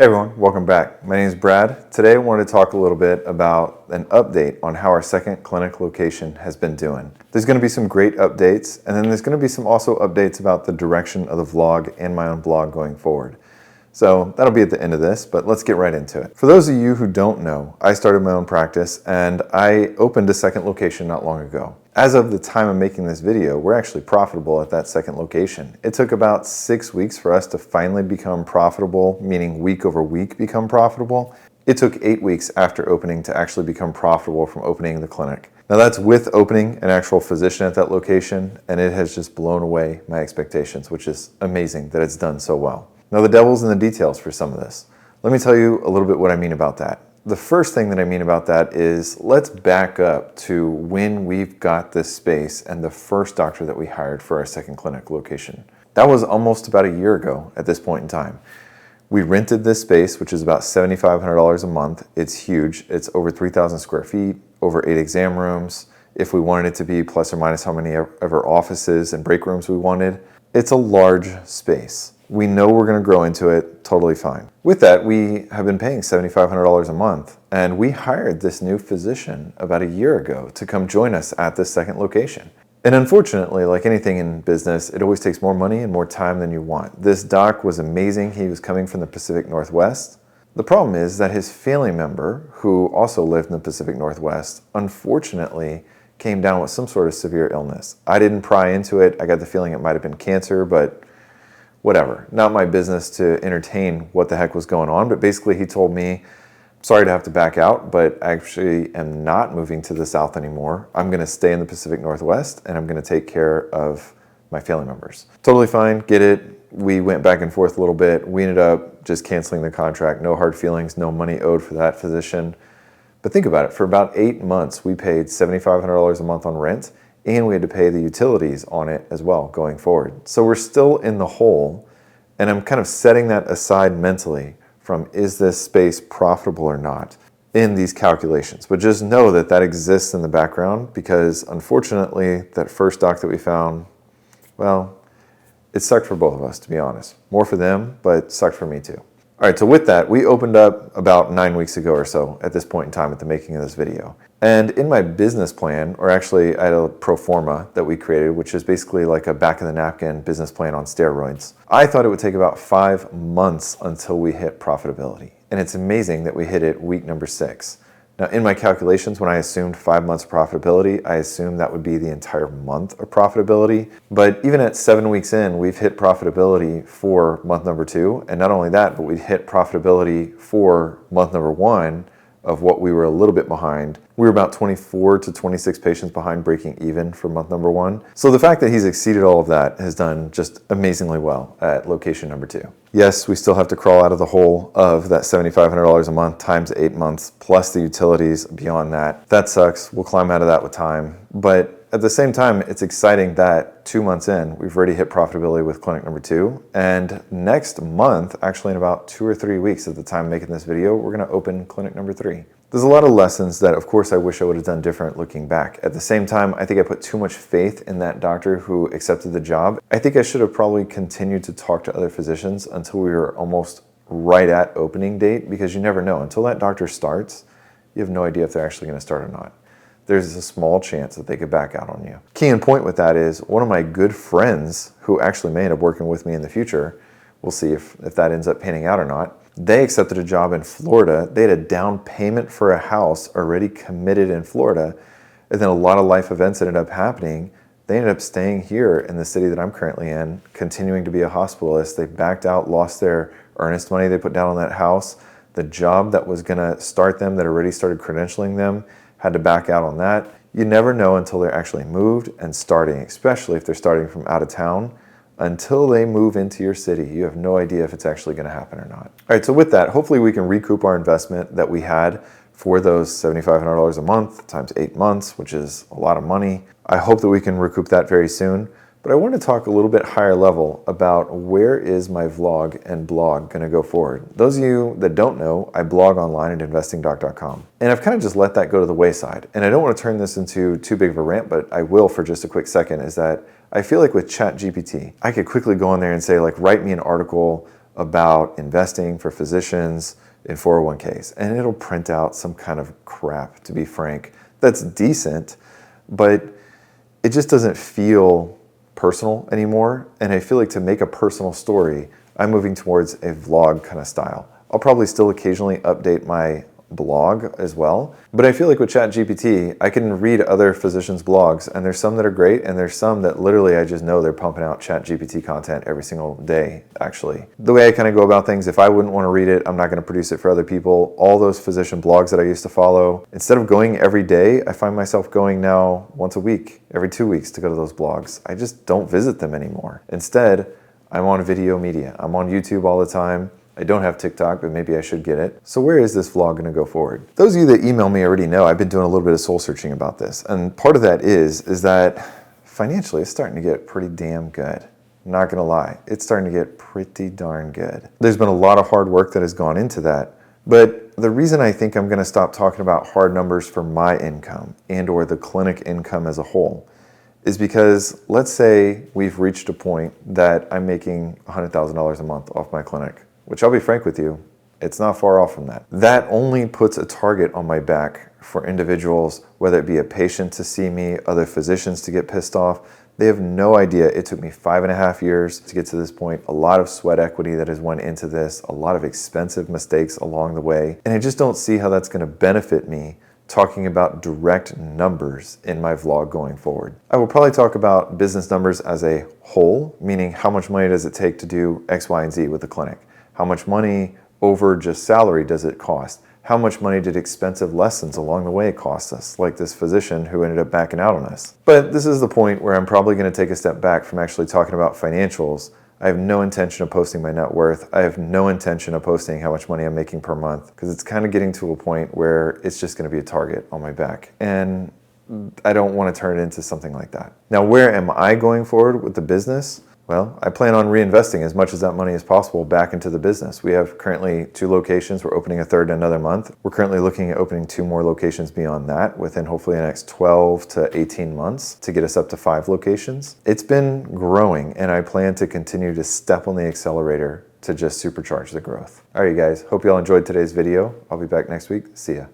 Hey everyone, welcome back. My name is Brad. Today I wanted to talk a little bit about an update on how our second clinic location has been doing. There's going to be some great updates, and then there's going to be some also updates about the direction of the vlog and my own blog going forward. So that'll be at the end of this, but let's get right into it. For those of you who don't know, I started my own practice and I opened a second location not long ago. As of the time of making this video, we're actually profitable at that second location. It took about 6 weeks for us to finally become profitable, meaning week over week become profitable. It took 8 weeks after opening to actually become profitable from opening the clinic. Now that's with opening an actual physician at that location, and it has just blown away my expectations, which is amazing that it's done so well. Now the devil's in the details for some of this. Let me tell you a little bit what I mean about that. The first thing that I mean about that is let's back up to when we've got this space and the first doctor that we hired for our second clinic location. That was almost about a year ago at this point in time. We rented this space, which is about $7,500 a month. It's huge. It's over 3,000 square feet, over 8 exam rooms. If we wanted it to be plus or minus how many ever offices and break rooms we wanted, it's a large space. We know we're going to grow into it totally fine. With that, we have been paying $7,500 a month, and we hired this new physician about a year ago to come join us at this second location. And unfortunately, like anything in business, it always takes more money and more time than you want. This doc was amazing. He was coming from the Pacific Northwest. The problem is that his family member, who also lived in the Pacific Northwest, unfortunately came down with some sort of severe illness. I didn't pry into it. I got the feeling it might have been cancer, but whatever. Not my business to entertain what the heck was going on, but basically he told me, sorry to have to back out, but I actually am not moving to the South anymore. I'm going to stay in the Pacific Northwest and I'm going to take care of my family members. Totally fine, get it. We went back and forth a little bit. We ended up just canceling the contract. No hard feelings, no money owed for that physician. But think about it, for about 8 months, we paid $7,500 a month on rent, and we had to pay the utilities on it as well going forward. So we're still in the hole, and I'm kind of setting that aside mentally from is this space profitable or not in these calculations. But just know that that exists in the background because unfortunately that first doc that we found, well, it sucked for both of us, to be honest. More for them, but sucked for me too. All right, so with that, we opened up about 9 weeks ago or so at this point in time at the making of this video. And in my business plan, or actually I had a pro forma that we created, which is basically like a back of the napkin business plan on steroids. I thought it would take about 5 months until we hit profitability. And it's amazing that we hit it week number 6. Now in my calculations, when I assumed 5 months of profitability, I assumed that would be the entire month of profitability. But even at 7 weeks in, we've hit profitability for month number 2. And not only that, but we've hit profitability for month number 1 of what we were a little bit behind. We were about 24 to 26 patients behind breaking even for month number 1. So the fact that he's exceeded all of that has done just amazingly well at location number 2. Yes, we still have to crawl out of the hole of that $7,500 a month times 8 months, plus the utilities beyond that. That sucks. We'll climb out of that with time. But at the same time, it's exciting that 2 months in, we've already hit profitability with clinic number 2. And next month, actually in about 2 or 3 weeks at the time of making this video, we're going to open clinic number 3. There's a lot of lessons that, of course, I wish I would have done different looking back. At the same time, I think I put too much faith in that doctor who accepted the job. I think I should have probably continued to talk to other physicians until we were almost right at opening date, because you never know. Until that doctor starts, you have no idea if they're actually going to start or not. There's a small chance that they could back out on you. Key and point with that is one of my good friends who actually may end up working with me in the future, we'll see if that ends up panning out or not. They accepted a job in Florida. They had a down payment for a house already committed in Florida. And then a lot of life events ended up happening. They ended up staying here in the city that I'm currently in, continuing to be a hospitalist. They backed out, lost their earnest money they put down on that house. The job that was gonna start them, that already started credentialing them, had to back out on that. You never know until they're actually moved and starting, especially if they're starting from out of town. Until they move into your city, you have no idea if it's actually going to happen or not. All right, so with that, hopefully we can recoup our investment that we had for those $7,500 a month times 8 months, which is a lot of money. I hope that we can recoup that very soon. But I want to talk a little bit higher level about where is my vlog and blog going to go forward. Those of you that don't know, I blog online at investingdoc.com. And I've kind of just let that go to the wayside. And I don't want to turn this into too big of a rant, but I will for just a quick second, is that I feel like with ChatGPT, I could quickly go in there and say, like, write me an article about investing for physicians in 401ks, and it'll print out some kind of crap, to be frank, that's decent, but it just doesn't feel personal anymore. And I feel like to make a personal story, I'm moving towards a vlog kind of style. I'll probably still occasionally update my blog as well, but I feel like with ChatGPT, I can read other physicians' blogs, and there's some that are great, and there's some that literally I just know they're pumping out ChatGPT content every single day, actually. The way I kind of go about things, if I wouldn't want to read it, I'm not going to produce it for other people. All those physician blogs that I used to follow, instead of going every day, I find myself going now once a week, every 2 weeks to go to those blogs. I just don't visit them anymore. Instead, I'm on video media. I'm on YouTube all the time. I don't have TikTok, but maybe I should get it. So where is this vlog gonna go forward? Those of you that email me already know I've been doing a little bit of soul searching about this. And part of that is that financially it's starting to get pretty damn good. I'm not gonna lie, it's starting to get pretty darn good. There's been a lot of hard work that has gone into that. But the reason I think I'm gonna stop talking about hard numbers for my income and or the clinic income as a whole is because let's say we've reached a point that I'm making $100,000 a month off my clinic, which I'll be frank with you, it's not far off from that. That only puts a target on my back for individuals, whether it be a patient to see me, other physicians to get pissed off. They have no idea. It took me 5.5 years to get to this point, a lot of sweat equity that has went into this, a lot of expensive mistakes along the way, and I just don't see how that's gonna benefit me talking about direct numbers in my vlog going forward. I will probably talk about business numbers as a whole, meaning how much money does it take to do X, Y, and Z with the clinic? How much money over just salary does it cost? How much money did expensive lessons along the way cost us, like this physician who ended up backing out on us? But this is the point where I'm probably going to take a step back from actually talking about financials. I have no intention of posting my net worth. I have no intention of posting how much money I'm making per month, because it's kind of getting to a point where it's just going to be a target on my back. And I don't want to turn it into something like that. Now, where am I going forward with the business? Well, I plan on reinvesting as much of that money as possible back into the business. We have currently 2 locations. We're opening a third in another month. We're currently looking at opening 2 more locations beyond that within hopefully the next 12 to 18 months to get us up to 5 locations. It's been growing, and I plan to continue to step on the accelerator to just supercharge the growth. All right, you guys, hope you all enjoyed today's video. I'll be back next week. See ya.